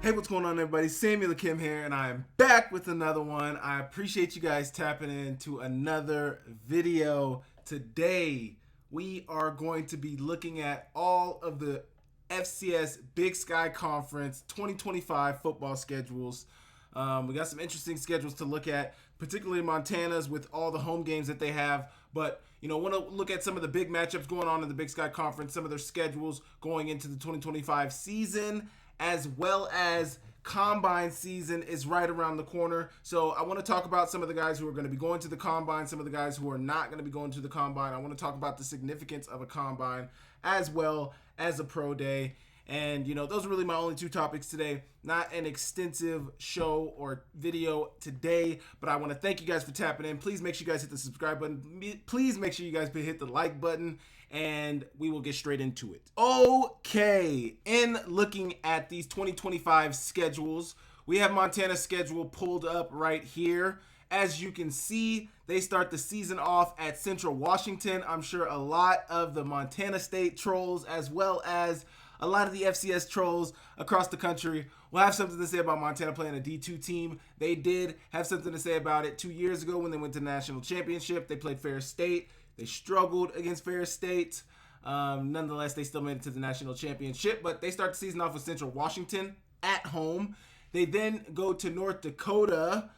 Hey, what's going on, everybody? Samuel Akem here, and I'm back with another one. I appreciate you guys tapping into another video. Today, we are going to be looking at all of the FCS Big Sky Conference 2025 football schedules. We got some interesting schedules to look at, particularly Montana's with all the home games that they have. But, want to look at some of the big matchups going on in the Big Sky Conference, some of their schedules going into the 2025 season, as well as combine season is right around the corner. So I want to talk about some of the guys who are going to be going to the combine, some of the guys who are not going to be going to the combine. I want to talk about the significance of a combine as well as a pro day. And, those are really my only two topics today. Not an extensive show or video today, but I want to thank you guys for tapping in. Please make sure you guys hit the subscribe button. Please make sure you guys hit the like button, and we will get straight into it. Okay, in looking at these 2025 schedules, we have Montana's schedule pulled up right here. As you can see, they start the season off at Central Washington. I'm sure a lot of the Montana State trolls, as well as a lot of the FCS trolls across the country, will have something to say about Montana playing a D2 team. They did have something to say about it 2 years ago when they went to the national championship. They played Ferris State. They struggled against Ferris State. Nonetheless, they still made it to the national championship, but they start the season off with Central Washington at home. They then go to North Dakota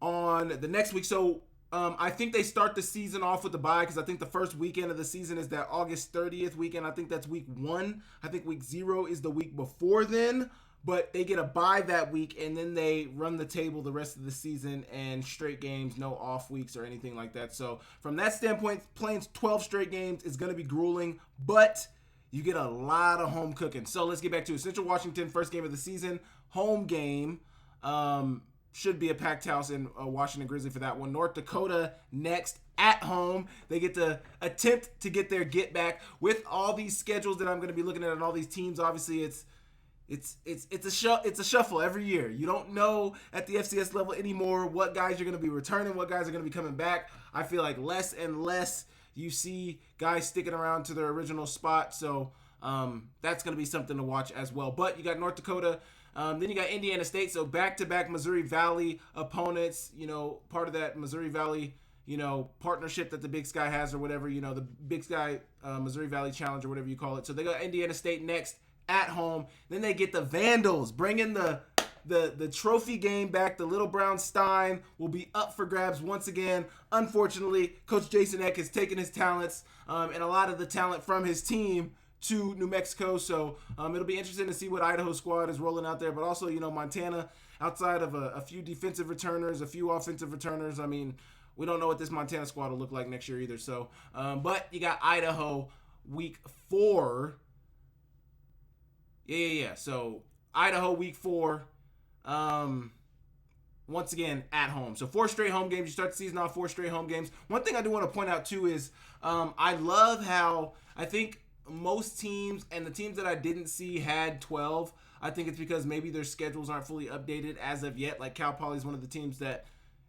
on the next week. So I think they start the season off with the bye because I think the first weekend of the season is that August 30th weekend. I think that's week 1. I think week 0 is the week before then, but they get a bye that week, and then they run the table the rest of the season and straight games, no off weeks or anything like that. So from that standpoint, playing 12 straight games is going to be grueling, but you get a lot of home cooking. So let's get back to it. Central Washington, first game of the season, home game. Should be a packed house in Washington Grizzly for that one. North Dakota next at home. They get to attempt to get their get back with all these schedules that I'm going to be looking at and all these teams. Obviously, it's a shuffle every year. You don't know at the FCS level anymore what guys you're going to be returning, what guys are going to be coming back. I feel like less and less you see guys sticking around to their original spot. So that's going to be something to watch as well. But you got North Dakota. Then you got Indiana State, so back-to-back Missouri Valley opponents, part of that Missouri Valley, partnership that the Big Sky has or whatever, the Big Sky Missouri Valley Challenge or whatever you call it. So they got Indiana State next at home. Then they get the Vandals, bringing the trophy game back. The Little Brown Stein will be up for grabs once again. Unfortunately, Coach Jason Eck has taken his talents and a lot of the talent from his team to New Mexico, so it'll be interesting to see what Idaho squad is rolling out there, but also, Montana, outside of a few defensive returners, a few offensive returners, I mean, we don't know what this Montana squad will look like next year either, so, but you got Idaho week 4, so Idaho week 4, once again, at home. So 4 straight home games. You start the season off 4 straight home games. One thing I do want to point out, too, is I love how I think most teams and the teams that I didn't see had 12. I think it's because maybe their schedules aren't fully updated as of yet. Like Cal Poly is one of the teams that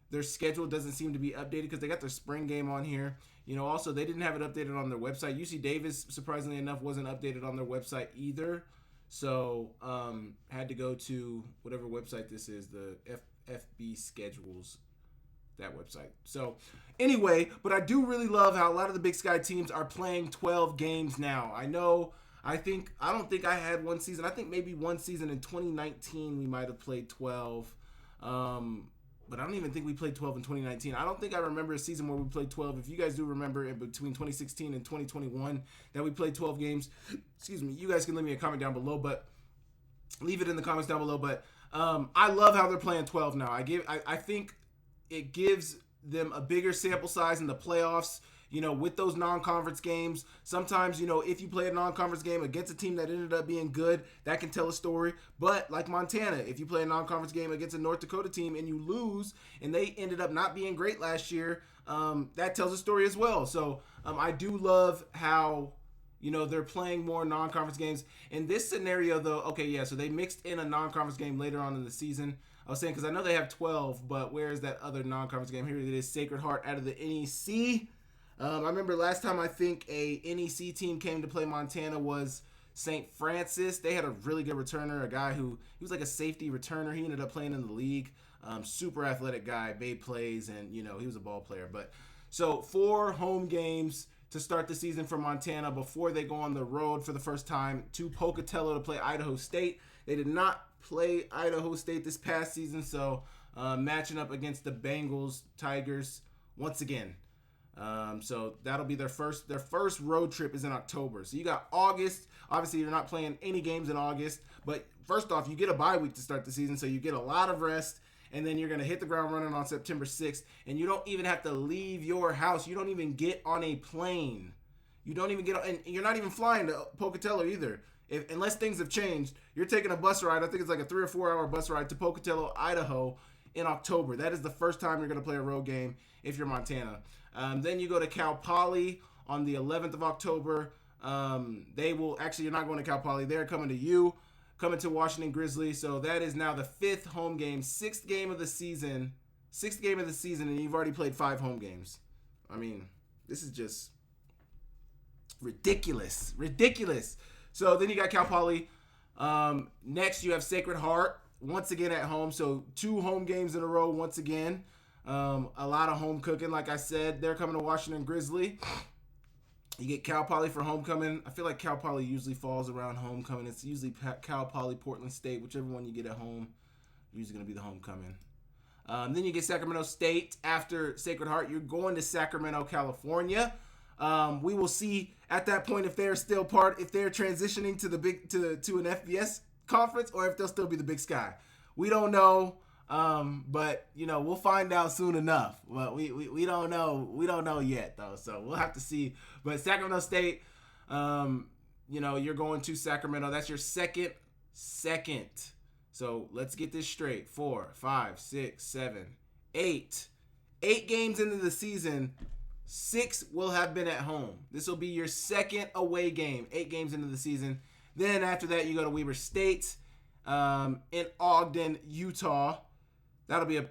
their schedule doesn't seem to be updated because they got their spring game on here. Also they didn't have it updated on their website. UC Davis, surprisingly enough, wasn't updated on their website either. So had to go to whatever website this is, the FB schedules, that website. So anyway, but I do really love how a lot of the Big Sky teams are playing 12 games now. I don't think I had one season. I think maybe one season in 2019 we might have played 12. But I don't even think we played 12 in 2019. I don't think I remember a season where we played 12. If you guys do remember in between 2016 and 2021 that we played 12 games, excuse me, you guys can leave me a comment down below, but leave it in the comments down below. But I love how they're playing 12 now. I think it gives them a bigger sample size in the playoffs, with those non-conference games. Sometimes, if you play a non-conference game against a team that ended up being good, that can tell a story. But like Montana, if you play a non-conference game against a North Dakota team and you lose and they ended up not being great last year, that tells a story as well. So I do love how, they're playing more non-conference games. In this scenario, though, so they mixed in a non-conference game later on in the season. I was saying because I know they have 12, but where is that other non-conference game? Here it is, Sacred Heart out of the NEC. I remember last time I think a NEC team came to play Montana was St. Francis. They had a really good returner, a guy who he was like a safety returner. He ended up playing in the league. Super athletic guy, made plays, and he was a ball player. But so 4 home games to start the season for Montana before they go on the road for the first time to Pocatello to play Idaho State. They did not play Idaho State this past season, so matching up against the Bengals, Tigers once again. So that'll be their first road trip is in October. So you got August. Obviously, you're not playing any games in August, but first off, you get a bye week to start the season, so you get a lot of rest, and then you're going to hit the ground running on September 6th, and you don't even have to leave your house. You don't even get on a plane. You don't even get on, and you're not even flying to Pocatello either. Unless things have changed, you're taking a bus ride. I think it's like a 3 or 4 hour bus ride to Pocatello, Idaho in October. That is the first time you're going to play a road game if you're Montana. Then you go to Cal Poly on the 11th of October. You're not going to Cal Poly. They're coming to you, coming to Washington Grizzly. So that is now the 5th home game, 6th game of the season, and you've already played 5 home games. I mean, this is just ridiculous. So then you got Cal Poly. Next, you have Sacred Heart once again at home. So 2 home games in a row once again. A lot of home cooking. Like I said, they're coming to Washington Grizzly. You get Cal Poly for homecoming. I feel like Cal Poly usually falls around homecoming. It's usually Cal Poly, Portland State, whichever one you get at home. Usually going to be the homecoming. Then you get Sacramento State after Sacred Heart. You're going to Sacramento, California. We will see at that point if they're still if they're transitioning to to an FBS conference, or if they'll still be the Big Sky. We don't know, but we'll find out soon enough. But we don't know. We don't know yet though, so we'll have to see. But Sacramento State, you're going to Sacramento. That's your second. So let's get this straight. 4, 5, 6, 7, 8. 8 games into the season. 6 will have been at home. This will be your second away game. 8 games into the season. Then after that, you go to Weber State in Ogden, Utah. That'll be I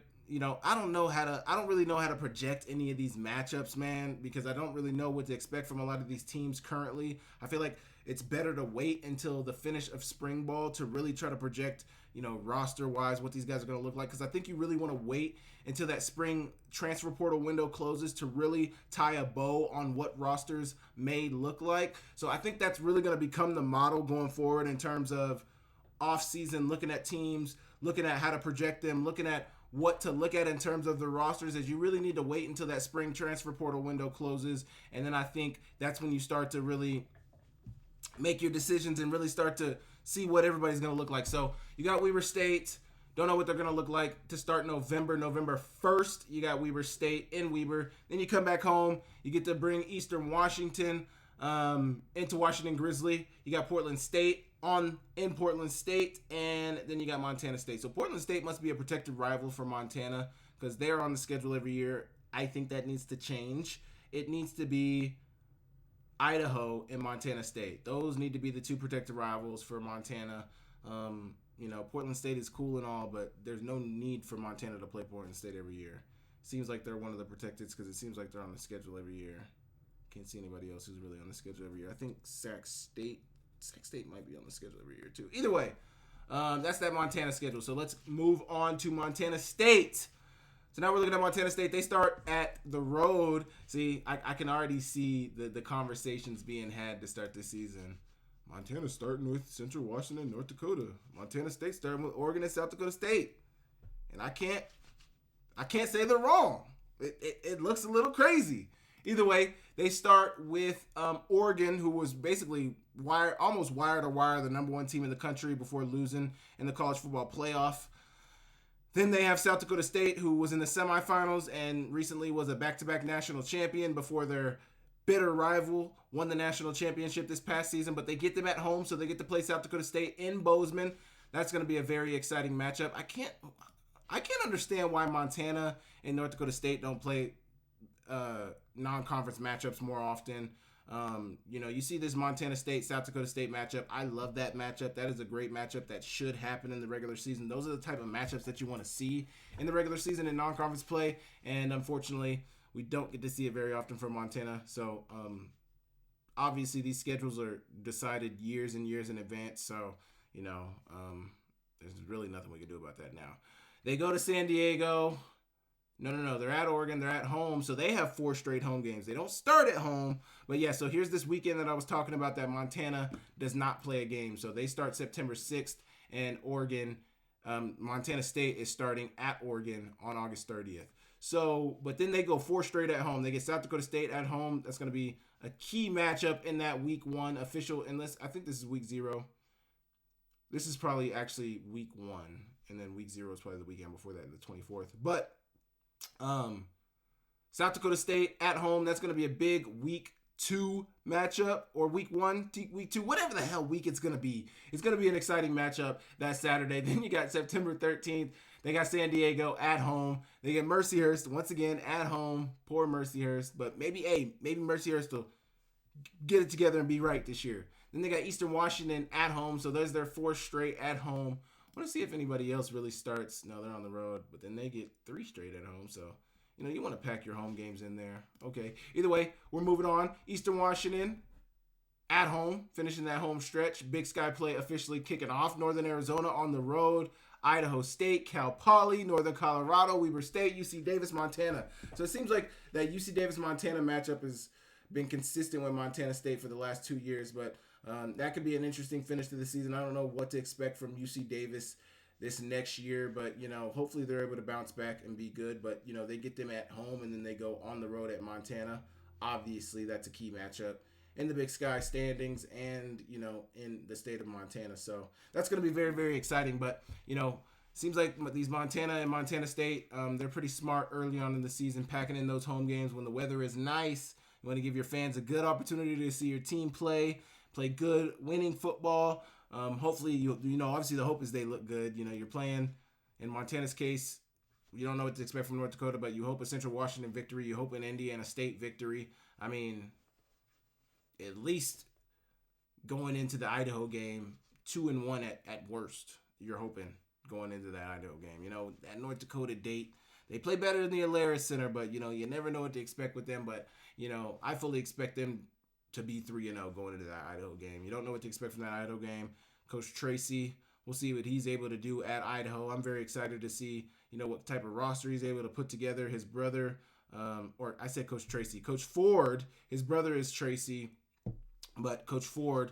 don't really know how to project any of these matchups, man, because I don't really know what to expect from a lot of these teams currently. I feel like it's better to wait until the finish of spring ball to really try to project, roster-wise what these guys are going to look like, because I think you really want to wait until that spring transfer portal window closes to really tie a bow on what rosters may look like. So I think that's really going to become the model going forward in terms of off-season, looking at teams, looking at how to project them, looking at what to look at in terms of the rosters, as you really need to wait until that spring transfer portal window closes. And then I think that's when you start to really make your decisions and really start to see what everybody's going to look like. So you got Weber State. Don't know what they're going to look like to start November 1st. You got Weber State in Weber. Then you come back home. You get to bring Eastern Washington into Washington Grizzly. You got Portland State in Portland State, and then you got Montana State. So Portland State must be a protected rival for Montana because they're on the schedule every year. I think that needs to change. It needs to be Idaho and Montana State. Those need to be the 2 protected rivals for Montana. Portland State is cool and all, but there's no need for Montana to play Portland State every year. Seems like they're one of the protecteds because it seems like they're on the schedule every year. Can't see anybody else who's really on the schedule every year. I think Sac State might be on the schedule every year too. Either way, that's that Montana schedule. So let's move on to Montana State. So now we're looking at Montana State. They start at the road. See, I can already see the conversations being had to start this season. Montana's starting with Central Washington, North Dakota. Montana State starting with Oregon and South Dakota State. And I can't say they're wrong. It looks a little crazy. Either way, they start with Oregon, who was basically almost wire to wire the number 1 team in the country before losing in the college football playoff. Then they have South Dakota State, who was in the semifinals and recently was a back-to-back national champion before their bitter rival won the national championship this past season. But they get them at home, so they get to play South Dakota State in Bozeman. That's going to be a very exciting matchup. I can't understand why Montana and North Dakota State don't play non-conference matchups more often. You see this Montana State, South Dakota State matchup. I love that matchup. That is a great matchup that should happen in the regular season. Those are the type of matchups that you want to see in the regular season in non-conference play. And unfortunately, we don't get to see it very often from Montana. So obviously these schedules are decided years and years in advance, so there's really nothing we can do about that now. They go to San Diego. No. They're at Oregon. They're at home. So they have 4 straight home games. They don't start at home. But yeah, so here's this weekend that I was talking about that Montana does not play a game. So they start September 6th, and Montana State is starting at Oregon on August 30th. So, but then they go 4 straight at home. They get South Dakota State at home. That's going to be a key matchup in that week 1 official, unless I think this is week 0. This is probably actually week 1. And then week 0 is probably the weekend before that, the 24th. But South Dakota State at home, that's going to be a big week 2 matchup, or week 1, week 2, whatever the hell week it's going to be. It's going to be an exciting matchup that Saturday. Then you got September 13th. They got San Diego at home. They get Mercyhurst once again at home. Poor Mercyhurst, but maybe Mercyhurst will get it together and be right this year. Then they got Eastern Washington at home, so there's their 4th straight at home. I want to see if anybody else really starts. No, they're on the road, but then they get 3 straight at home, so you want to pack your home games in there. Okay. Either way, we're moving on. Eastern Washington at home, finishing that home stretch. Big Sky play officially kicking off. Northern Arizona on the road. Idaho State, Cal Poly, Northern Colorado, Weber State, UC Davis, Montana. So it seems like that UC Davis-Montana matchup has been consistent with Montana State for the last 2 years, but that could be an interesting finish to the season. I don't know what to expect from UC Davis this next year, but hopefully they're able to bounce back and be good. But they get them at home, and then they go on the road at Montana. Obviously, that's a key matchup in the Big Sky standings and in the state of Montana. So that's going to be very, very exciting. But seems like these Montana and Montana State, they're pretty smart early on in the season, packing in those home games when the weather is nice. You want to give your fans a good opportunity to see your team play good, winning football. Hopefully, obviously the hope is they look good. You're playing, in Montana's case, you don't know what to expect from North Dakota, but you hope a Central Washington victory. You hope an Indiana State victory. I mean, at least going into the Idaho game, 2-1 at worst. You're hoping going into that Idaho game. That North Dakota date, they play better than the Alaris Center, but you never know what to expect with them. But I fully expect them to be 3-0 going into that Idaho game. You don't know what to expect from that Idaho game. Coach Tracy, we'll see what he's able to do at Idaho. I'm very excited to see, what type of roster he's able to put together. His brother, or I said Coach Tracy, Coach Ford, his brother is Tracy, but Coach Ford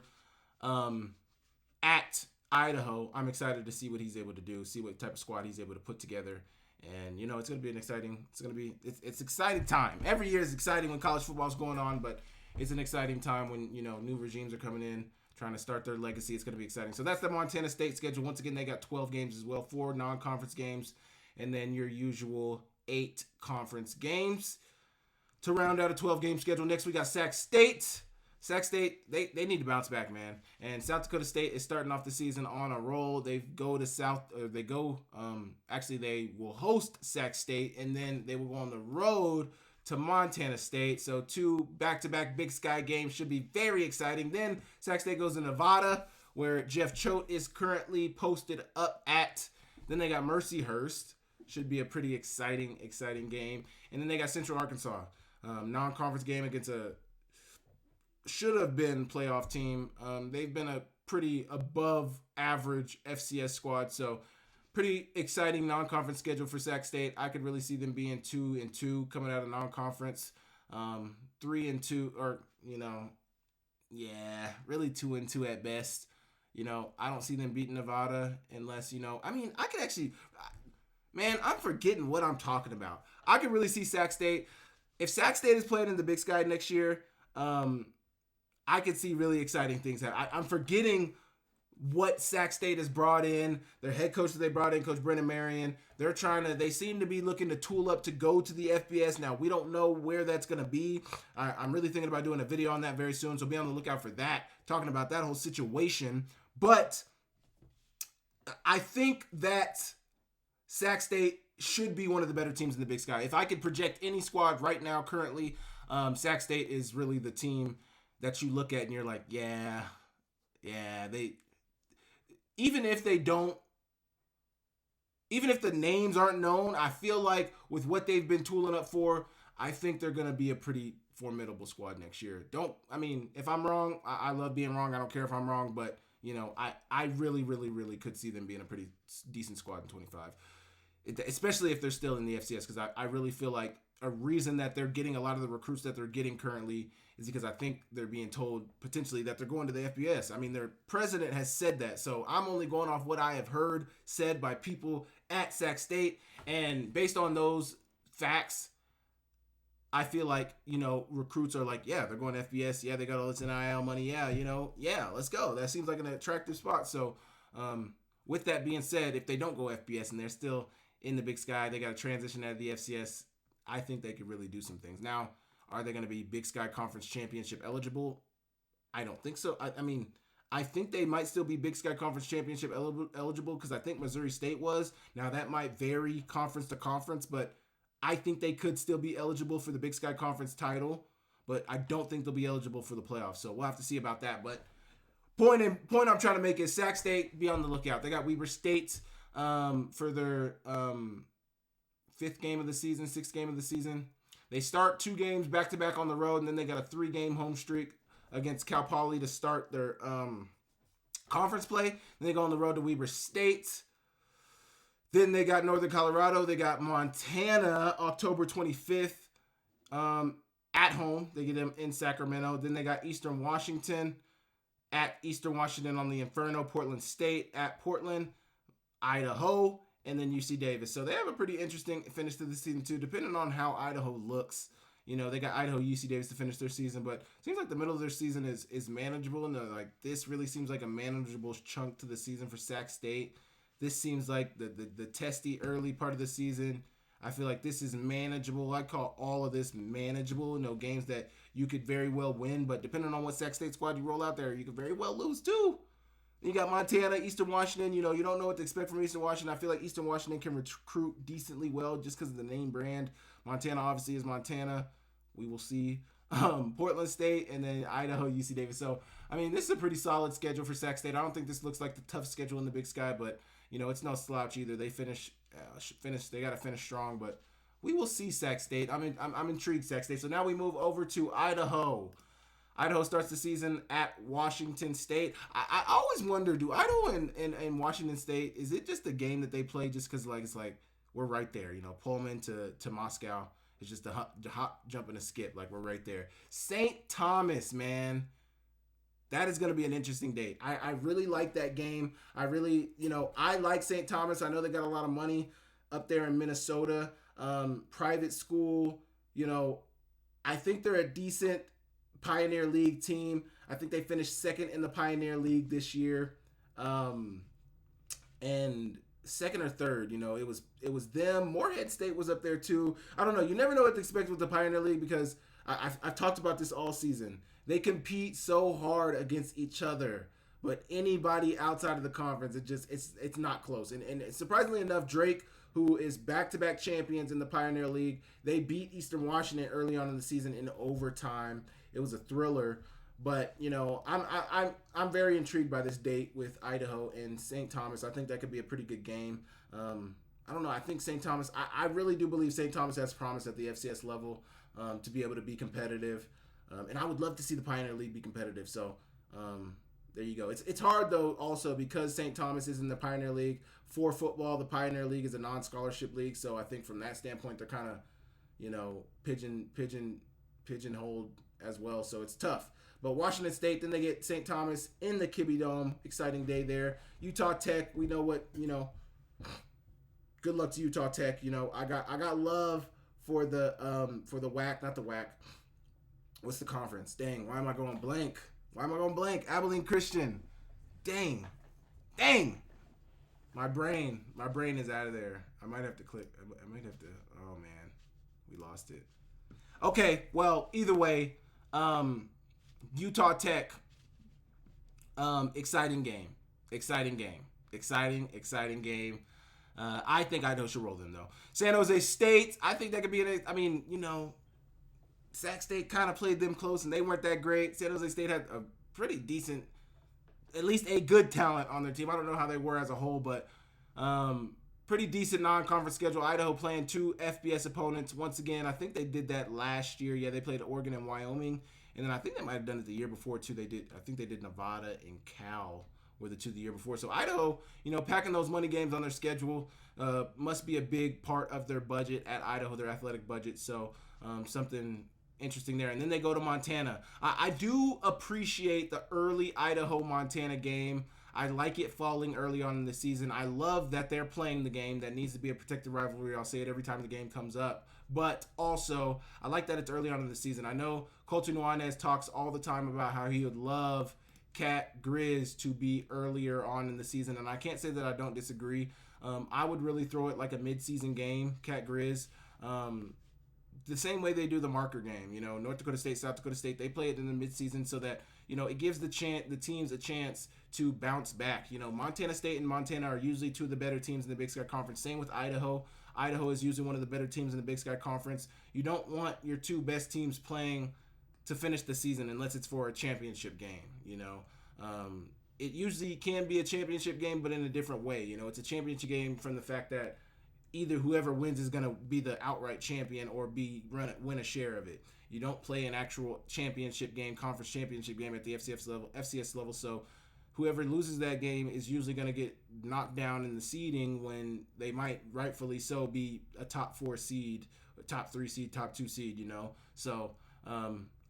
at Idaho, I'm excited to see what he's able to do, see what type of squad he's able to put together. And, it's going to be it's exciting time. Every year is exciting when college football is going on, but it's an exciting time when, new regimes are coming in, trying to start their legacy. It's going to be exciting. So that's the Montana State schedule. Once again, they got 12 games as well, 4 non-conference games, and then your usual 8 conference games to round out a 12-game schedule. Next, we got Sac State. Sac State, they need to bounce back, man. And South Dakota State is starting off the season on a roll. They will host Sac State, and then they will go on the road to Montana State. So 2 back-to-back Big Sky games should be very exciting. Then Sac State goes to Nevada, where Jeff Choate is currently posted up at. Then they got Mercyhurst. Should be a pretty exciting game. And then they got Central Arkansas. Non-conference game against a should have been playoff team. They've been a pretty above average FCS squad. So pretty exciting non-conference schedule for Sac State. I could really see them being 2-2 coming out of non-conference. 3-2, or really 2-2 at best. I don't see them beating Nevada unless I could actually, man, I'm forgetting what I'm talking about. I could really see Sac State. If Sac State is playing in the Big Sky next year, I could see really exciting things happen. I'm forgetting what Sac State has brought in. Their head coach that they brought in, Coach Brennan Marion, they seem to be looking to tool up to go to the FBS. Now, we don't know where that's going to be. I'm really thinking about doing a video on that very soon, so be on the lookout for that, talking about that whole situation. But I think that Sac State should be one of the better teams in the Big Sky. If I could project any squad right now currently, Sac State is really the team that you look at and you're like, yeah, they, even if the names aren't known, I feel like with what they've been tooling up for, I think they're going to be a pretty formidable squad next year. If I'm wrong, I love being wrong. I don't care if I'm wrong, but I really, really, really could see them being a pretty decent squad in 25, especially if they're still in the FCS, because I really feel like a reason that they're getting a lot of the recruits that they're getting currently is because I think they're being told potentially that they're going to the FBS. I mean, their president has said that, so I'm only going off what I have heard said by people at Sac State, and based on those facts, I feel like, recruits are like, yeah, they're going to FBS. Yeah, they got all this NIL money. Yeah, let's go. That seems like an attractive spot. So, with that being said, if they don't go FBS and they're still in the Big Sky, they got to transition out of the FCS. I think they could really do some things. Now, are they going to be Big Sky Conference Championship eligible? I don't think so. I think they might still be Big Sky Conference Championship eligible because I think Missouri State was. Now, that might vary conference to conference, but I think they could still be eligible for the Big Sky Conference title, but I don't think they'll be eligible for the playoffs. So we'll have to see about that. But point I'm trying to make is Sac State, be on the lookout. They got Weber State for their sixth game of the season. They start 2 games back-to-back on the road, and then they got a 3-game home streak against Cal Poly to start their conference play. Then they go on the road to Weber State. Then they got Northern Colorado. They got Montana October 25th at home. They get them in Sacramento. Then they got Eastern Washington at Eastern Washington on the Inferno. Portland State at Portland. Idaho. And then UC Davis. So they have a pretty interesting finish to the season too, depending on how Idaho looks. They got Idaho, UC Davis to finish their season, but it seems like the middle of their season is manageable. And this really seems like a manageable chunk to the season for Sac State. This seems like the testy early part of the season. I feel like this is manageable. I call all of this manageable. Games that you could very well win, but depending on what Sac State squad you roll out there, you could very well lose too. You got Montana, Eastern Washington. You don't know what to expect from Eastern Washington. I feel like Eastern Washington can recruit decently well just because of the name brand. Montana obviously is Montana. We will see. Portland State, and then Idaho, UC Davis. So, this is a pretty solid schedule for Sac State. I don't think this looks like the tough schedule in the Big Sky, but, it's no slouch either. They they got to finish strong, but we will see Sac State. I'm intrigued, Sac State. So now we move over to Idaho. Idaho starts the season at Washington State. I always wonder, do Idaho and Washington State, is it just a game that they play just because it's like we're right there, Pullman to Moscow. It's just a hop, jump, and a skip. Like, we're right there. St. Thomas, man. That is going to be an interesting date. I really like that game. I really, I like St. Thomas. I know they got a lot of money up there in Minnesota. Private school, I think they're a decent Pioneer League team. I think they finished second in the Pioneer League this year. And second or third, it was them. Morehead State was up there too. I don't know. You never know what to expect with the Pioneer League because I've talked about this all season. They compete so hard against each other, but anybody outside of the conference, it's not close. And surprisingly enough, Drake, who is back-to-back champions in the Pioneer League, they beat Eastern Washington early on in the season in overtime. It was a thriller. But, I'm very intrigued by this date with Idaho and St. Thomas. I think that could be a pretty good game. I don't know. I think St. Thomas, I really do believe St. Thomas has promise at the FCS level to be able to be competitive. And I would love to see the Pioneer League be competitive. So, there you go. It's hard, though, also, because St. Thomas is in the Pioneer League. For football, the Pioneer League is a non-scholarship league. So, I think from that standpoint, they're kind of, pigeonholed as well. So, it's tough. But Washington State, then they get St. Thomas in the Kibbe Dome. Exciting day there. Utah Tech, we know what, good luck to Utah Tech. I got love for the WAC, not the WAC. What's the conference? Dang, why am I going blank? Abilene Christian. Dang. My brain is out of there. I might have to oh man, we lost it. Okay, well, either way, Utah Tech, exciting game. I think Idaho should roll them, though. San Jose State, I think that could be Sac State kind of played them close, and they weren't that great. San Jose State had a pretty decent, at least a good talent on their team. I don't know how they were as a whole, but pretty decent non-conference schedule. Idaho playing 2 FBS opponents. Once again, I think they did that last year. Yeah, they played Oregon and Wyoming. And then I think they might have done it the year before, too. I think they did Nevada and Cal were the 2 the year before. So Idaho, packing those money games on their schedule must be a big part of their budget at Idaho, their athletic budget. So something interesting there. And then they go to Montana. I do appreciate the early Idaho-Montana game. I like it falling early on in the season. I love that they're playing the game. That needs to be a protected rivalry. I'll say it every time the game comes up. But also, I like that it's early on in the season. I know Colton Nuanez talks all the time about how he would love Cat Grizz to be earlier on in the season, and I can't say that I don't disagree. I would really throw it like a mid-season game, Cat Grizz. The same way they do the marker game. North Dakota State, South Dakota State, they play it in the midseason so that, it gives the teams a chance to bounce back. Montana State and Montana are usually 2 of the better teams in the Big Sky Conference. Same with Idaho. Idaho is usually one of the better teams in the Big Sky Conference. You don't want your 2 best teams playing to finish the season unless it's for a championship game. It usually can be a championship game, but in a different way. It's a championship game from the fact that either whoever wins is going to be the outright champion or win a share of it. You don't play an actual championship game, conference championship game at the FCS level. So whoever loses that game is usually going to get knocked down in the seeding when they might rightfully so be a top 4 seed, a top 3 seed, top 2 seed, So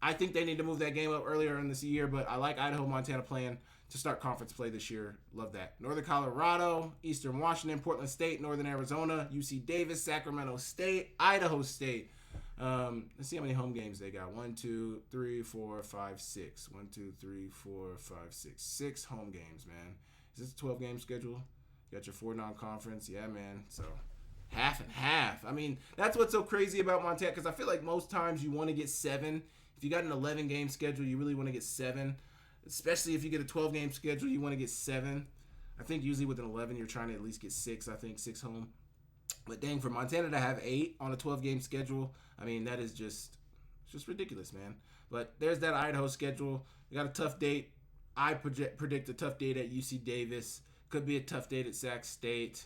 I think they need to move that game up earlier in this year, but I like Idaho, Montana playing to start conference play this year. Love that. Northern Colorado, Eastern Washington, Portland State, Northern Arizona, UC Davis, Sacramento State, Idaho State. Let's see how many home games they got. 1, 2, 3, 4, 5, 6. 1, 2, 3, 4, 5, 6. 6 home games, man. Is this a 12-game schedule? You got your 4 non-conference. Yeah, man. So half and half. I mean, that's what's so crazy about Montana, because I feel like most times you want to get 7. If you got an 11-game schedule, you really want to get 7. Especially if you get a 12-game schedule, you want to get 7. I think usually with an 11, you're trying to at least get 6. I think 6 home. But dang, for Montana to have 8 on a 12-game schedule, I mean, that is just ridiculous, man. But there's that Idaho schedule. We got a tough date. I predict a tough date at UC Davis. Could be a tough date at Sac State.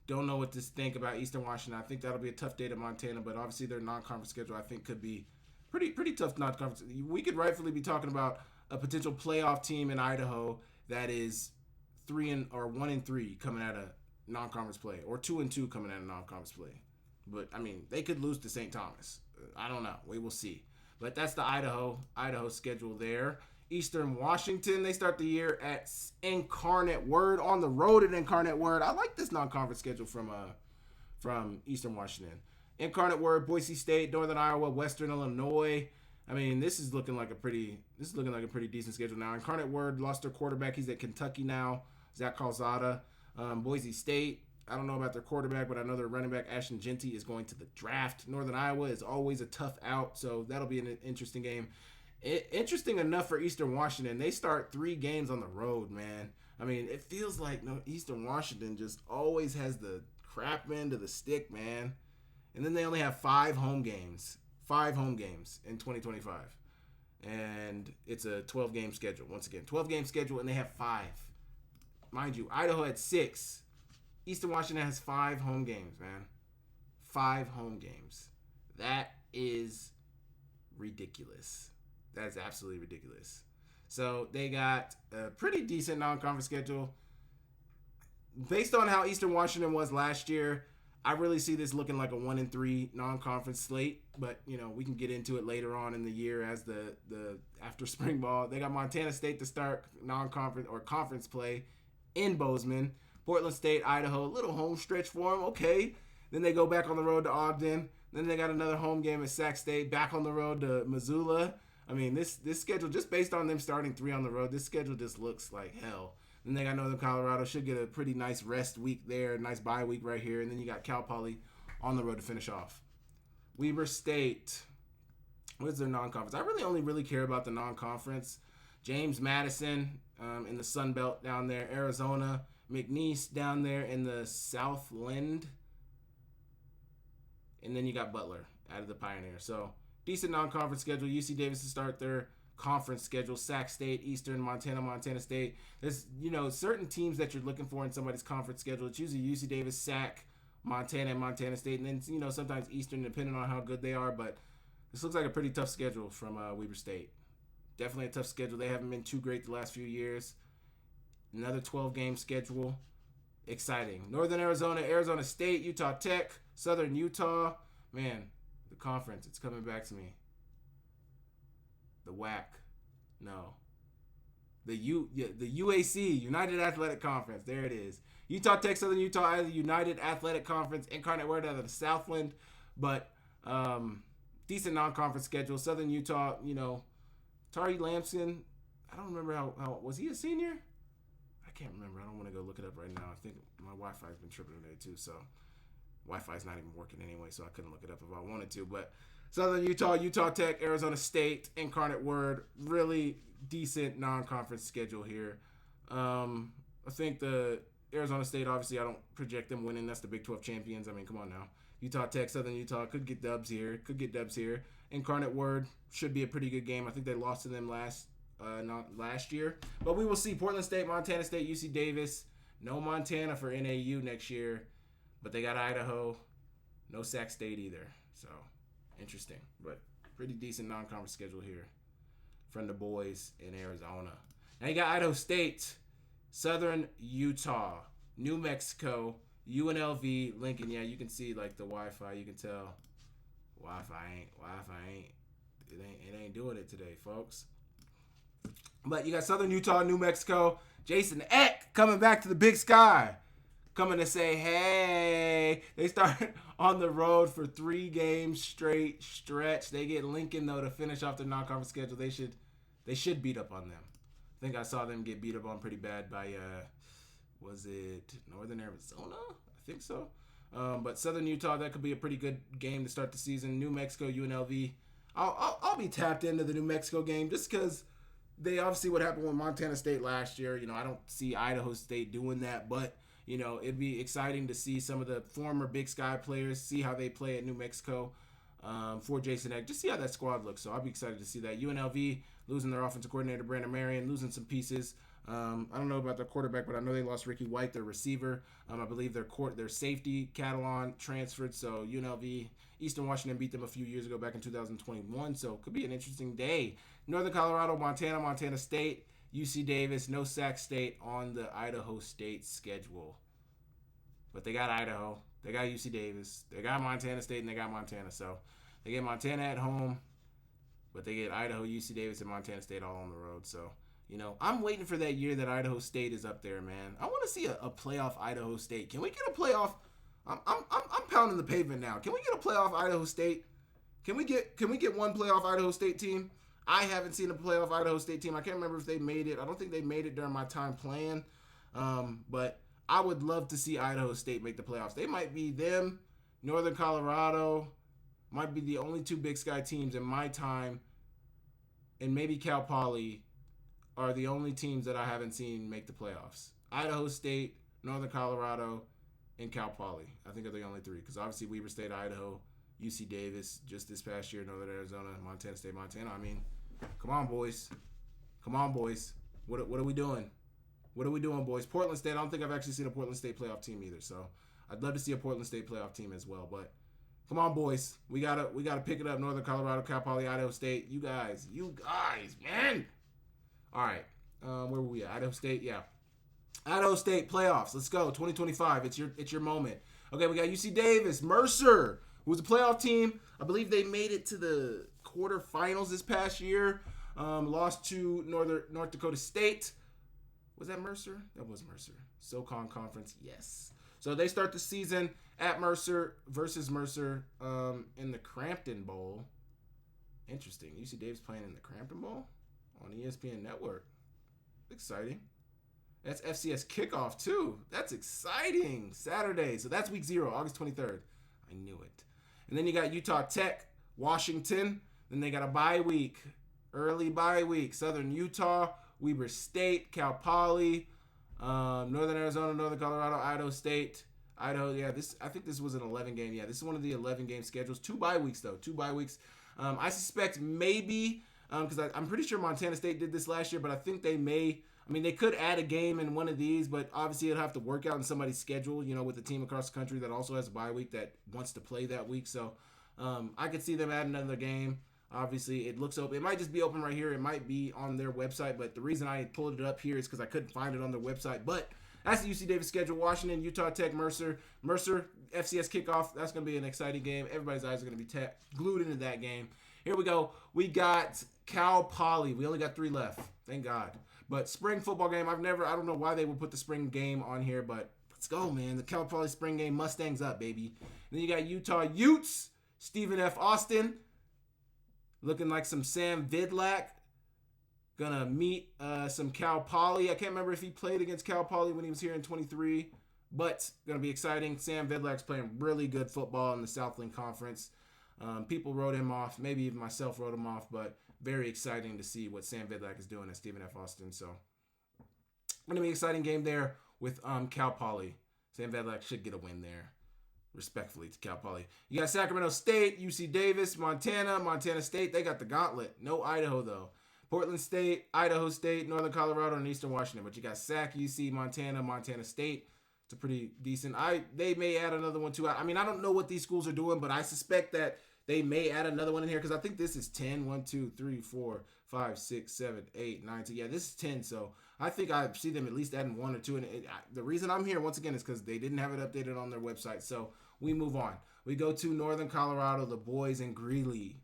Don't know what to think about Eastern Washington. I think that'll be a tough date at Montana, but obviously their non-conference schedule I think could be pretty tough non-conference. We could rightfully be talking about a potential playoff team in Idaho that is 1-3 coming out of non-conference play, or 2-2 coming out of non-conference play. But I mean, they could lose to St. Thomas. I don't know. We will see. But that's the Idaho schedule there. Eastern Washington, they start the year at Incarnate Word, on the road at Incarnate Word. I like this non-conference schedule from Eastern Washington. Incarnate Word, Boise State, Northern Iowa, Western Illinois. I mean, this is looking like a pretty decent schedule now. Incarnate Word lost their quarterback. He's at Kentucky now, Zach Calzada. Boise State, I don't know about their quarterback, but I know their running back, Ashton Genty, is going to the draft. Northern Iowa is always a tough out, so that'll be an interesting game. Interesting enough for Eastern Washington, they start 3 games on the road, man. I mean, it feels like Eastern Washington just always has the crap end of the stick, man. And then they only have 5 home games. 5 home games in 2025. And it's a 12-game schedule. Once again, 12-game schedule, and they have 5. Mind you, Idaho had 6. Eastern Washington has 5 home games, man. 5 home games. That is ridiculous. That is absolutely ridiculous. So they got a pretty decent non-conference schedule. Based on how Eastern Washington was last year, I really see this looking like a 1-3 non-conference slate. But, we can get into it later on in the year as the after spring ball. They got Montana State to start non-conference or conference play in Bozeman. Portland State, Idaho, a little home stretch for them. Okay. Then they go back on the road to Ogden. Then they got another home game at Sac State, back on the road to Missoula. I mean, this schedule, just based on them starting 3 on the road, this schedule just looks like hell. Then they got Northern Colorado, should get a pretty nice rest week there, nice bye week right here. And then you got Cal Poly on the road to finish off. Weber State, what is their non-conference? I only care about the non-conference. James Madison in the Sun Belt down there, Arizona. McNeese down there in the Southland. And then you got Butler out of the Pioneer. So, decent non-conference schedule. UC Davis to start their conference schedule. Sac State, Eastern, Montana State. There's, certain teams that you're looking for in somebody's conference schedule. It's usually UC Davis, Sac, Montana, and Montana State. And then, sometimes Eastern, depending on how good they are. But this looks like a pretty tough schedule from Weber State. Definitely a tough schedule. They haven't been too great the last few years. Another 12-game schedule. Exciting. Northern Arizona, Arizona State, Utah Tech, Southern Utah. Man, the conference, it's coming back to me. The WAC. No. The UAC, United Athletic Conference. There it is. Utah Tech, Southern Utah, the United Athletic Conference. Incarnate Word out of the Southland. But decent non-conference schedule. Southern Utah, Tari Lamson. I don't remember how was he a senior? I can't remember. I don't want to go look it up right now. I think my Wi-Fi's been tripping today too, so Wi-Fi's not even working anyway, so I couldn't look it up if I wanted to. But Southern Utah, Utah Tech, Arizona State, Incarnate Word, really decent non-conference schedule here. I think the Arizona State, obviously, I don't project them winning. That's the Big 12 champions. I mean, come on now. Utah Tech, Southern Utah could get dubs here. Incarnate Word should be a pretty good game. I think they lost to them not last year, but we will see. Portland State, Montana State, UC Davis. No Montana for NAU next year, but they got Idaho. No Sac State either. So interesting, but pretty decent non-conference schedule here from the boys in Arizona. Now you got Idaho State, Southern Utah, New Mexico, UNLV, Lincoln. Yeah, you can see like the Wi-Fi. You can tell Wi-Fi ain't. It ain't doing it today, folks. But you got Southern Utah, New Mexico. Jason Eck coming back to the Big Sky. Coming to say, hey. They start on the road for 3 games straight stretch. They get Lincoln, though, to finish off their non-conference schedule. They should beat up on them. I think I saw them get beat up on pretty bad by, was it Northern Arizona? I think so. But Southern Utah, that could be a pretty good game to start the season. New Mexico, UNLV. I'll be tapped into the New Mexico game just because they obviously what happened with Montana State last year. I don't see Idaho State doing that, but it'd be exciting to see some of the former Big Sky players, see how they play at New Mexico for Jason Eck. Just see how that squad looks. So I'll be excited to see that. UNLV losing their offensive coordinator, Brandon Marion, losing some pieces. I don't know about their quarterback, but I know they lost Ricky White, their receiver. I believe their safety, Catalan, transferred. So UNLV, Eastern Washington beat them a few years ago back in 2021. So it could be an interesting day. Northern Colorado, Montana State, UC Davis, no Sac State on the Idaho State schedule. But they got Idaho, they got UC Davis, they got Montana State, and they got Montana. So they get Montana at home, but they get Idaho, UC Davis, and Montana State all on the road. So, I'm waiting for that year that Idaho State is up there, man. I want to see a playoff Idaho State. Can we get a playoff? I'm pounding the pavement now. Can we get a playoff Idaho State? Can we get one playoff Idaho State team? I haven't seen a playoff Idaho State team. I can't remember if they made it. I don't think they made it during my time playing. But I would love to see Idaho State make the playoffs. They might be them, Northern Colorado, might be the only 2 Big Sky teams in my time, and maybe Cal Poly are the only teams that I haven't seen make the playoffs. Idaho State, Northern Colorado, and Cal Poly, I think are the only 3. Because obviously Weber State, Idaho, UC Davis, just this past year, Northern Arizona, Montana State, Montana. I mean, come on, boys. What are we doing? What are we doing, boys? Portland State, I don't think I've actually seen a Portland State playoff team either. So I'd love to see a Portland State playoff team as well. But come on, boys. We gotta pick it up. Northern Colorado, Cal Poly, Idaho State. You guys, man. All right. Where were we at? Idaho State, yeah. Idaho State playoffs. Let's go. 2025. It's your moment. Okay, we got UC Davis, Mercer, who was a playoff team. I believe they made it to the quarterfinals this past year. Lost to North Dakota State. Was that Mercer? That was Mercer. SoCon Conference, yes. So they start the season at Mercer versus Mercer in the Crampton Bowl. Interesting. UC Davis playing in the Crampton Bowl on ESPN Network. Exciting. That's FCS kickoff, too. That's exciting. Saturday. So that's week 0, August 23rd. I knew it. And then you got Utah Tech, Washington. Then they got a bye week. Early bye week. Southern Utah, Weber State, Cal Poly, Northern Arizona, Northern Colorado, Idaho State. Idaho, yeah, I think this was an 11-game. Yeah, this is one of the 11-game schedules. 2 bye weeks, though. 2 bye weeks. I suspect maybe because I'm pretty sure Montana State did this last year, but I think they may. I mean, they could add a game in one of these, but obviously it'll have to work out in somebody's schedule, with a team across the country that also has a bye week that wants to play that week. So I could see them add another game. Obviously, it looks open. It might just be open right here. It might be on their website, but the reason I pulled it up here is because I couldn't find it on their website. But that's the UC Davis schedule. Washington, Utah Tech, Mercer, FCS kickoff. That's going to be an exciting game. Everybody's eyes are going to be glued into that game. Here we go. We got Cal Poly. We only got 3 left. Thank God. But spring football game. I don't know why they would put the spring game on here, but let's go, man. The Cal Poly spring game. Mustangs up, baby. And then you got Utah Utes. Stephen F. Austin. Looking like some Sam Vidlak. Gonna meet some Cal Poly. I can't remember if he played against Cal Poly when he was here in 23, but gonna be exciting. Sam Vidlak's playing really good football in the Southland Conference. People wrote him off. Maybe even myself wrote him off, but very exciting to see what Sam Vidlak is doing at Stephen F. Austin. So gonna be an exciting game there with Cal Poly. Sam Vidlak should get a win there. Respectfully to Cal Poly. You got Sacramento State, UC Davis, Montana State. They got the gauntlet. No Idaho, though. Portland State, Idaho State, Northern Colorado, and Eastern Washington. But you got Sac, UC, Montana State. It's a pretty decent. They may add another one, too. I mean, I don't know what these schools are doing, but I suspect that they may add another one in here because I think this is 10. 1, 2, 3, 4, 5, 6, 7, 8, 9, 10. Yeah, this is 10. So I think I see them at least adding 1 or 2. And the reason I'm here, once again, is because they didn't have it updated on their website. So we move on. We go to Northern Colorado, the boys in Greeley.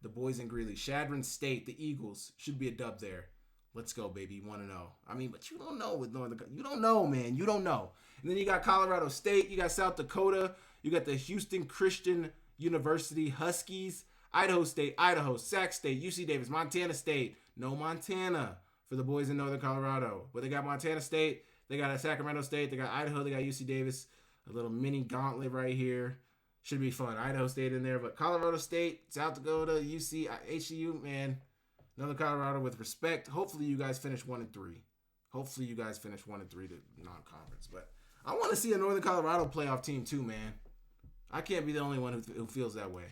Shadron State, the Eagles. Should be a dub there. Let's go, baby. 1-0. I mean, but you don't know with Northern. You don't know, man. You don't know. And then you got Colorado State. You got South Dakota. You got the Houston Christian University Huskies. Idaho State, Sac State, UC Davis, Montana State. No Montana for the boys in Northern Colorado. But they got Montana State. They got Sacramento State. They got Idaho. They got UC Davis. A little mini gauntlet right here. Should be fun. Idaho State in there. But Colorado State, South Dakota, UC, HCU, man. Northern Colorado with respect. Hopefully you guys finish 1-3. Hopefully you guys finish 1-3 to non-conference. But I want to see a Northern Colorado playoff team too, man. I can't be the only one who feels that way.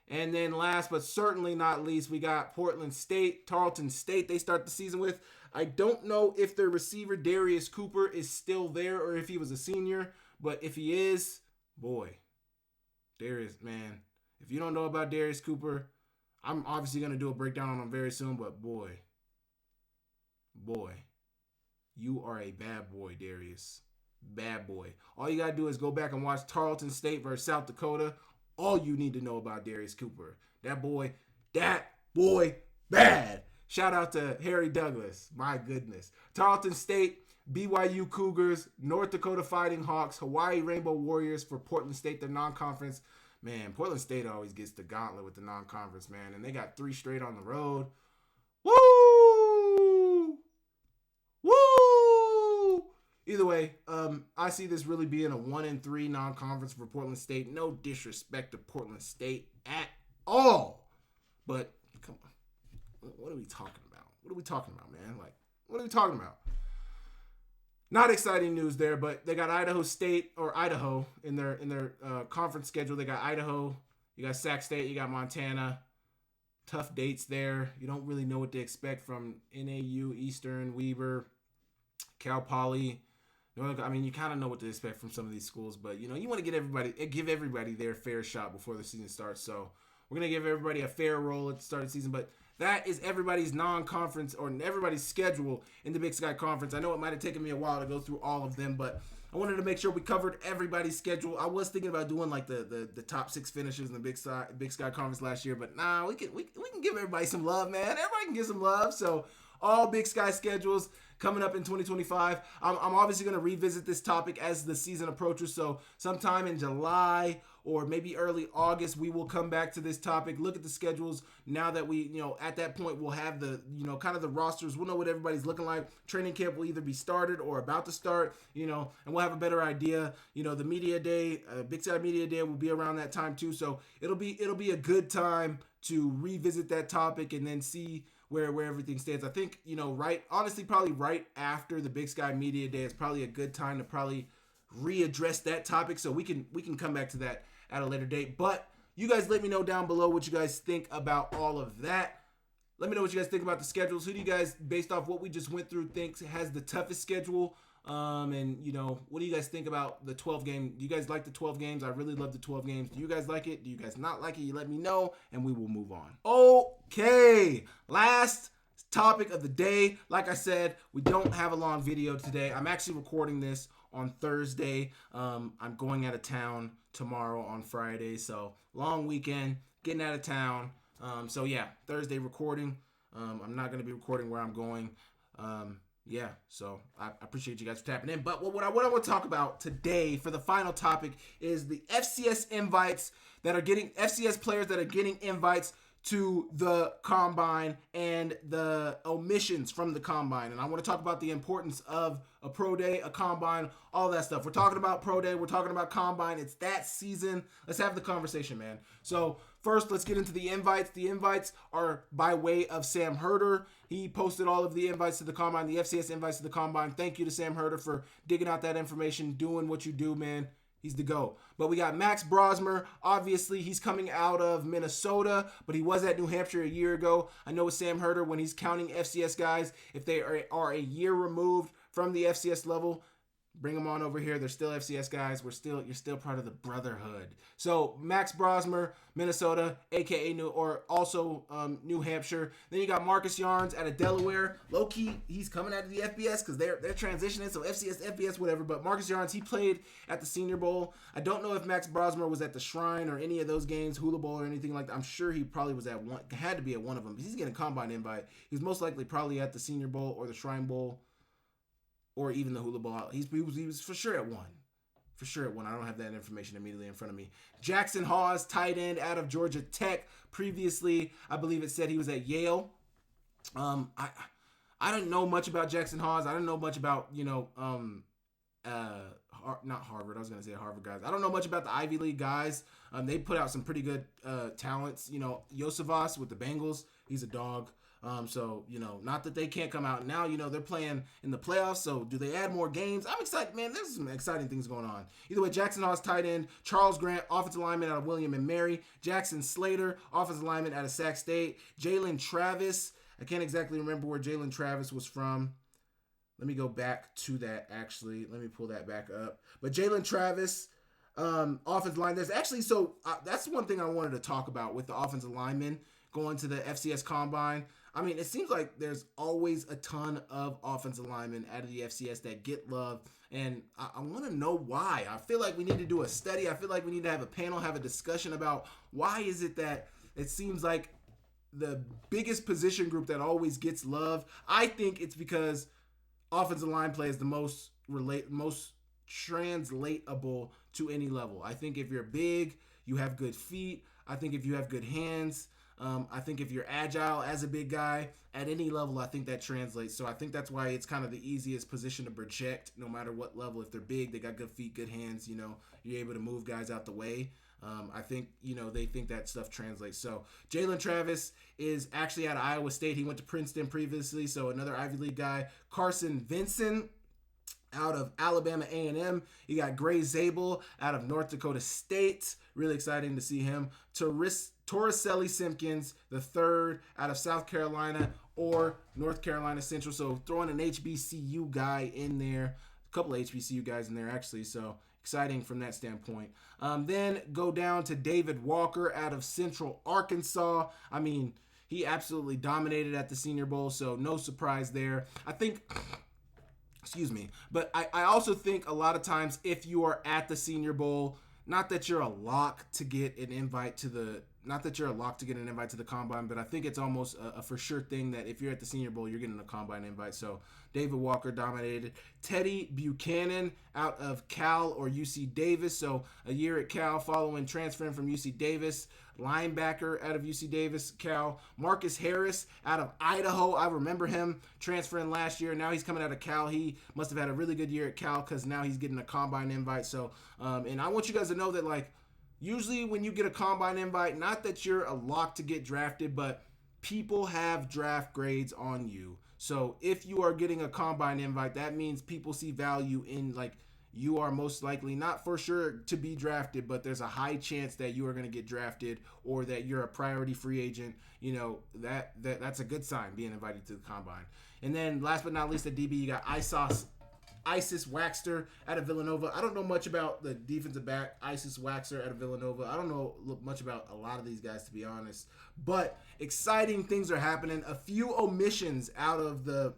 And then last but certainly not least, we got Portland State, Tarleton State. They start the season with. I don't know if their receiver, Darius Cooper, is still there or if he was a senior. But if he is, boy, Darius, man. If you don't know about Darius Cooper, I'm obviously going to do a breakdown on him very soon. But boy, you are a bad boy, Darius. Bad boy. All you got to do is go back and watch Tarleton State versus South Dakota. All you need to know about Darius Cooper. That boy, bad. Shout out to Harry Douglas. My goodness. Tarleton State, BYU Cougars, North Dakota Fighting Hawks, Hawaii Rainbow Warriors for Portland State, their non-conference. Man, Portland State always gets the gauntlet with the non-conference, man. And they got 3 straight on the road. Woo! Either way, I see this really being a 1-3 non-conference for Portland State. No disrespect to Portland State at all. But, come on. What are we talking about? Man? Like, what are we talking about? Not exciting news there, but they got Idaho in their conference schedule. They got Idaho, you got Sac State, you got Montana. Tough dates there. You don't really know what to expect from NAU, Eastern, Weber, Cal Poly. I mean, you kind of know what to expect from some of these schools, but you want to give everybody their fair shot before the season starts. So we're gonna give everybody a fair roll at the start of the season, but that is everybody's non-conference or everybody's schedule in the Big Sky Conference. I know it might have taken me a while to go through all of them, but I wanted to make sure we covered everybody's schedule. I was thinking about doing like the top 6 finishes in the Big Sky Conference last year, but nah, we can give everybody some love, man. Everybody can get some love. So all Big Sky schedules coming up in 2025. I'm obviously going to revisit this topic as the season approaches. So sometime in July or maybe early August, we will come back to this topic, look at the schedules. Now that we, at that point, we'll have the, kind of the rosters. We'll know what everybody's looking like. Training camp will either be started or about to start, and we'll have a better idea. The media day, Big Sky Media Day will be around that time too. So it'll be a good time to revisit that topic and then see where everything stands. I think, probably right after the Big Sky Media Day is probably a good time to probably readdress that topic. So we can come back to that at a later date. But you guys let me know down below what you guys think about all of that. Let me know what you guys think about the schedules. Who do you guys, based off what we just went through, thinks has the toughest schedule? And what do you guys think about the 12 game? Do you guys like the 12 games? I really love the 12 games. Do you guys like it? Do you guys not like it? You let me know, and we will move on. Okay, last topic of the day. Like I said, we don't have a long video today. I'm actually recording this on Thursday. I'm going out of town tomorrow on Friday, so long weekend, getting out of town. So yeah, Thursday recording. I'm not going to be recording where I'm going. So I appreciate you guys for tapping in. But what I want to talk about today for the final topic is the FCS invites that are getting FCS players that are getting invites to the combine and the omissions from the combine. And I want to talk about the importance of a pro day, a combine, all that stuff. We're talking about pro day. We're talking about combine. It's that season. Let's have the conversation, man. So first, let's get into the invites. The invites are by way of Sam Herder. He posted all of the invites to the combine, the FCS invites to the combine. Thank you to Sam Herder for digging out that information, doing what you do, man. He's the GOAT. But we got Max Brosmer. Obviously, he's coming out of Minnesota, but he was at New Hampshire a year ago. I know with Sam Herder, when he's counting FCS guys, if they are a year removed from the FCS level, bring them on over here. They're still FCS guys. You're still part of the brotherhood. So Max Brosmer, Minnesota, aka New Hampshire. Then you got Marcus Yarns out of Delaware. Low key, he's coming out of the FBS because they're transitioning. So FCS, FBS, whatever. But Marcus Yarns, he played at the Senior Bowl. I don't know if Max Brosmer was at the Shrine or any of those games, Hula Bowl or anything like that. I'm sure he probably was at one. Had to be at one of them. He's getting a combine invite. He's most likely probably at the Senior Bowl or the Shrine Bowl, or even the Hula Bowl. He was for sure at one. For sure at one. I don't have that information immediately in front of me. Jackson Hawes, tight end out of Georgia Tech. Previously, I believe it said he was at Yale. I don't know much about Jackson Hawes. I don't know much about, not Harvard. I was going to say Harvard guys. I don't know much about the Ivy League guys. They put out some pretty good talents. Yosevas with the Bengals. He's a dog. Not that they can't come out now, they're playing in the playoffs. So do they add more games? I'm excited, man. There's some exciting things going on. Either way, Jackson Hawes, tight end. Charles Grant, offensive lineman out of William and Mary. Jackson Slater, offensive lineman out of Sac State. Jalen Travis. I can't exactly remember where Jalen Travis was from. Let me go back to that, actually. Let me pull that back up. But Jalen Travis, offensive line. There's actually, that's one thing I wanted to talk about with the offensive linemen going to the FCS Combine. I mean, it seems like there's always a ton of offensive linemen out of the FCS that get love, and I want to know why. I feel like we need to do a study. I feel like we need to have a panel, have a discussion about why is it that it seems like the biggest position group that always gets love. I think it's because offensive line play is the most translatable to any level. I think if you're big, you have good feet. I think if you have good hands, I think if you're agile as a big guy at any level, I think that translates. So I think that's why it's kind of the easiest position to project no matter what level. If they're big, they got good feet, good hands, you're able to move guys out the way. I think, they think that stuff translates. So Jalen Travis is actually out of Iowa State. He went to Princeton previously, so another Ivy League guy. Carson Vincent out of Alabama A&M. You got Gray Zabel out of North Dakota State. Really exciting to see him. Torricelli Simpkins, the third out of South Carolina or North Carolina Central. So throwing an HBCU guy in there. A couple of HBCU guys in there, actually. So exciting from that standpoint. Then go down to David Walker out of Central Arkansas. I mean, he absolutely dominated at the Senior Bowl, so no surprise there. I think... Excuse me. But I also think a lot of times if you are at the Senior Bowl, not that you're a lock to get an invite to the combine, but I think it's almost a for sure thing that if you're at the Senior Bowl, you're getting a combine invite. So David Walker dominated. Teddy Buchanan out of Cal or UC Davis. So a year at Cal following transferring from UC Davis. Linebacker out of UC Davis, Cal. Marcus Harris out of Idaho. I remember him transferring last year. Now he's coming out of Cal. He must have had a really good year at Cal because now he's getting a combine invite. So, and I want you guys to know that, usually when you get a combine invite, not that you're a lock to get drafted, but people have draft grades on you. So if you are getting a combine invite, that means people see value in you are most likely not for sure to be drafted, but there's a high chance that you are going to get drafted or that you're a priority free agent. That's a good sign, being invited to the combine. And then last but not least, at DB, you got Isis Waxter out of Villanova. I don't know much about the defensive back, Isis Waxter out of Villanova. I don't know much about a lot of these guys, to be honest. But exciting things are happening. A few omissions out of the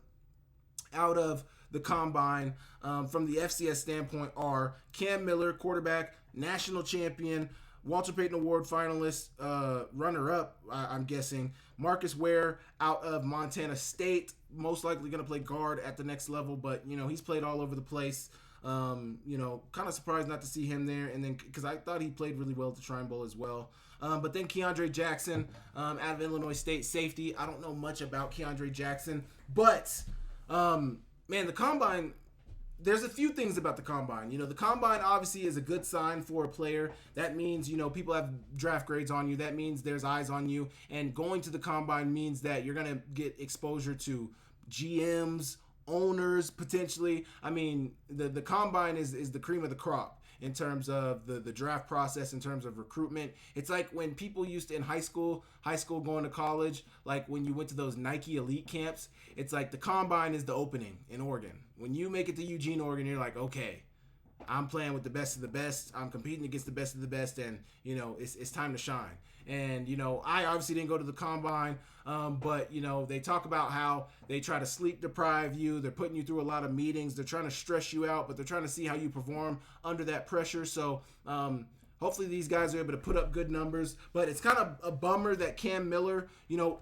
combine from the FCS standpoint are Cam Miller, quarterback, national champion, Walter Payton Award finalist, runner-up, I'm guessing. Marcus Ware out of Montana State, most likely going to play guard at the next level, but, he's played all over the place. Kind of surprised not to see him there, and then because I thought he played really well at the Shrine Bowl as well. But then Keandre Jackson out of Illinois State, safety. I don't know much about Keandre Jackson, but, man, the combine, there's a few things about the combine. The combine obviously is a good sign for a player. That means, people have draft grades on you. That means there's eyes on you. And going to the combine means that you're going to get exposure to GMs, owners, potentially. I mean, the combine is the cream of the crop in terms of the draft process, in terms of recruitment. It's like when people used to, in high school going to college, like when you went to those Nike elite camps, it's like the combine is the opening in Oregon. When you make it to Eugene, Oregon, you're like, okay, I'm playing with the best of the best. I'm competing against the best of the best, and, it's time to shine. And, I obviously didn't go to the combine, but, they talk about how they try to sleep deprive you. They're putting you through a lot of meetings. They're trying to stress you out, but they're trying to see how you perform under that pressure. So, hopefully these guys are able to put up good numbers. But it's kind of a bummer that Cam Miller,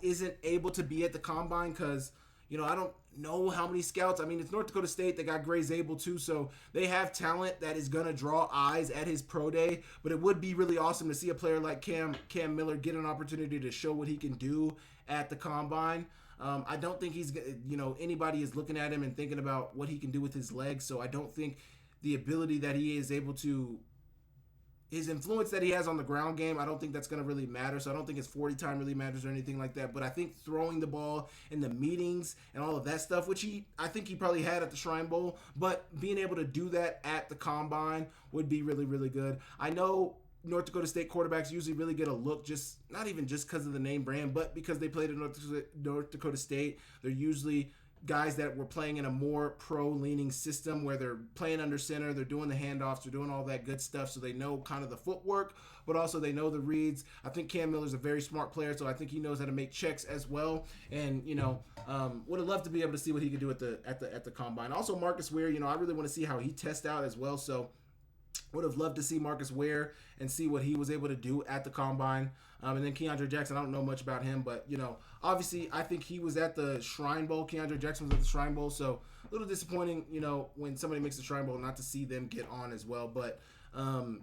isn't able to be at the combine because, I don't know how many scouts. I mean, it's North Dakota State. They got Gray Zabel too, so they have talent that is going to draw eyes at his pro day. But it would be really awesome to see a player like Cam Miller get an opportunity to show what he can do at the combine. I don't think he's, anybody is looking at him and thinking about what he can do with his legs. So I don't think the ability that he is able to, his influence that he has on the ground game, I don't think that's going to really matter. So I don't think his 40 time really matters or anything like that. But I think throwing the ball in the meetings and all of that stuff, which I think he probably had at the Shrine Bowl, but being able to do that at the combine would be really, really good. I know North Dakota State quarterbacks usually really get a look, just not even just because of the name brand, but because they played at North Dakota State. They're usually guys that were playing in a more pro-leaning system where they're playing under center, they're doing the handoffs, they're doing all that good stuff, so they know kind of the footwork, but also they know the reads. I think Cam Miller's a very smart player, so I think he knows how to make checks as well, and would have loved to be able to see what he could do at the combine. Also, Marcus Ware, I really want to see how he tests out as well, so would have loved to see Marcus Ware and see what he was able to do at the combine. And then Keandre Jackson, I don't know much about him, but, obviously I think he was at the Shrine Bowl. Keandre Jackson was at the Shrine Bowl, so a little disappointing, when somebody makes the Shrine Bowl, not to see them get on as well. But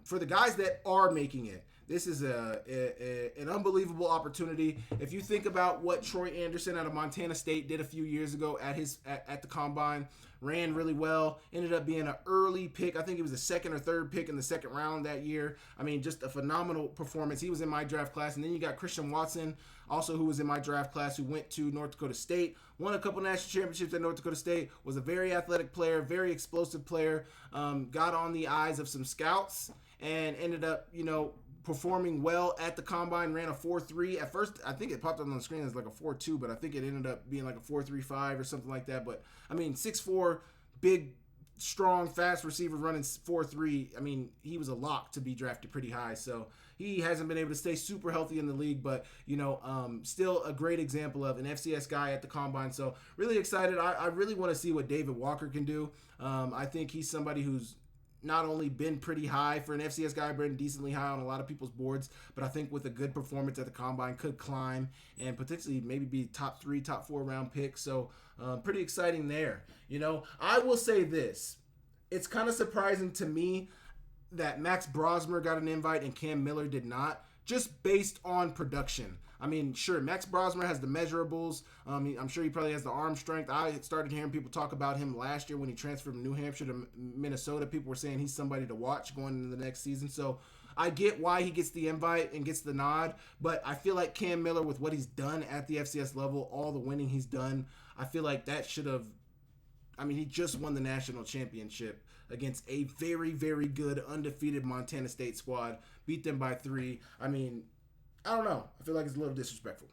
for the guys that are making it, this is an unbelievable opportunity. If you think about what Troy Anderson out of Montana State did a few years ago at the combine, ran really well, ended up being an early pick. I think he was the second or third pick in the second round that year. I mean, just a phenomenal performance. He was in my draft class. And then you got Christian Watson, also who was in my draft class, who went to North Dakota State, won a couple national championships at North Dakota State, was a very athletic player, very explosive player, got on the eyes of some scouts, and ended up, performing well at the combine, ran a 4.3. At first, I think it popped up on the screen as like a 4.2, but I think it ended up being like a 4.35 or something like that. But, I mean, 6'4", big, strong, fast receiver running 4.3. I mean, he was a lock to be drafted pretty high. So he hasn't been able to stay super healthy in the league, but, still a great example of an FCS guy at the combine. So really excited. I really want to see what David Walker can do. I think he's somebody who's not only been pretty high for an FCS guy, been decently high on a lot of people's boards, but I think with a good performance at the combine could climb and potentially maybe be top 3, top 4 round pick. So pretty exciting there. I will say this. It's kind of surprising to me that Max Brosmer got an invite and Cam Miller did not, just based on production. I mean, sure, Max Brosmer has the measurables. I'm sure he probably has the arm strength. I started hearing people talk about him last year when he transferred from New Hampshire to Minnesota. People were saying he's somebody to watch going into the next season. So I get why he gets the invite and gets the nod, but I feel like Cam Miller, with what he's done at the FCS level, all the winning he's done, I feel like that should have, he just won the national championship against a very, very good undefeated Montana State squad. Beat them by 3. I mean, I don't know. I feel like it's a little disrespectful.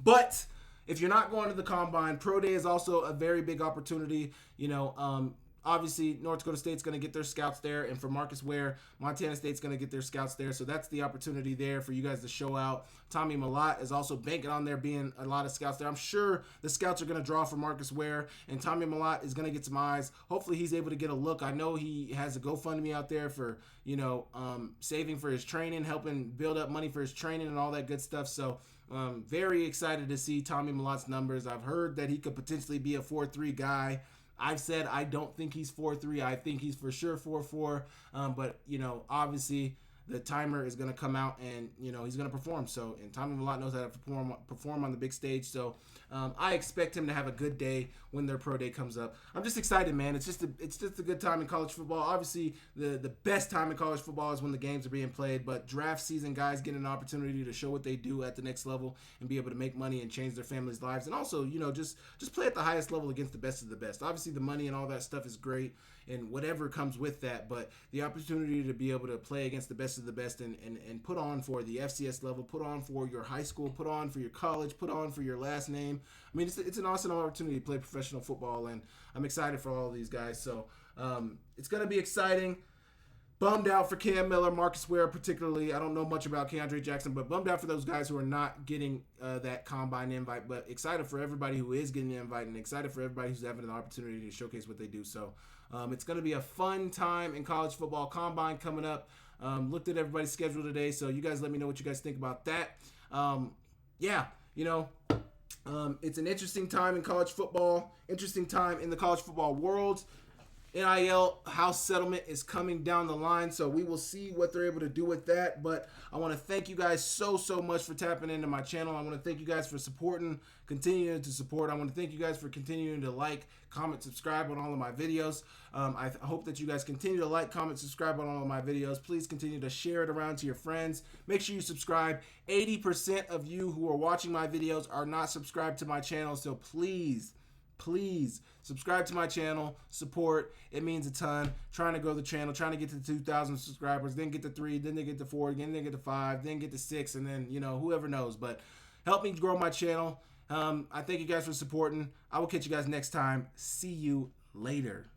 But if you're not going to the combine, Pro Day is also a very big opportunity. Obviously, North Dakota State's going to get their scouts there, and for Marcus Ware, Montana State's going to get their scouts there. So that's the opportunity there for you guys to show out. Tommy Malott is also banking on there being a lot of scouts there. I'm sure the scouts are going to draw for Marcus Ware, and Tommy Malott is going to get some eyes. Hopefully, he's able to get a look. I know he has a GoFundMe out there for saving for his training, helping build up money for his training and all that good stuff. So very excited to see Tommy Malott's numbers. I've heard that he could potentially be a 4.3 guy. I've said I don't think he's 4.3. I think he's for sure 4.4. But obviously the timer is going to come out, and he's going to perform. So, and Tommy Malott knows how to perform on the big stage. So I expect him to have a good day when their pro day comes up. I'm just excited, man. It's just a good time in college football. Obviously, the best time in college football is when the games are being played. But draft season, guys get an opportunity to show what they do at the next level and be able to make money and change their families' lives. And also, just play at the highest level against the best of the best. Obviously, the money and all that stuff is great, and whatever comes with that. But the opportunity to be able to play against the best of the best and put on for the FCS level, put on for your high school, put on for your college, put on for your last name. I mean, it's an awesome opportunity to play professional football, and I'm excited for all of these guys. So it's going to be exciting. Bummed out for Cam Miller, Marcus Ware particularly. I don't know much about Keandre Jackson, but bummed out for those guys who are not getting that combine invite. But excited for everybody who is getting the invite, and excited for everybody who's having an opportunity to showcase what they do. So it's going to be a fun time in college football. Combine coming up. Looked at everybody's schedule today, so you guys let me know what you guys think about that. It's an interesting time in college football, interesting time in the college football world. NIL house settlement is coming down the line, so we will see what they're able to do with that. But I want to thank you guys so much for tapping into my channel. I want to thank you guys for continuing to support. I want to thank you guys for continuing to like, comment, subscribe on all of my videos. I hope that you guys continue to like, comment, subscribe on all of my videos. Please continue to share it around to your friends. Make sure you subscribe. 80% of you who are watching my videos are not subscribed to my channel, so please subscribe to my channel, support. It means a ton. Trying to grow the channel, trying to get to 2,000 subscribers, then get to 3, then they get to 4, then they get to 5, then get to 6, and then whoever knows. But help me grow my channel. I thank you guys for supporting. I will catch you guys next time. See you later.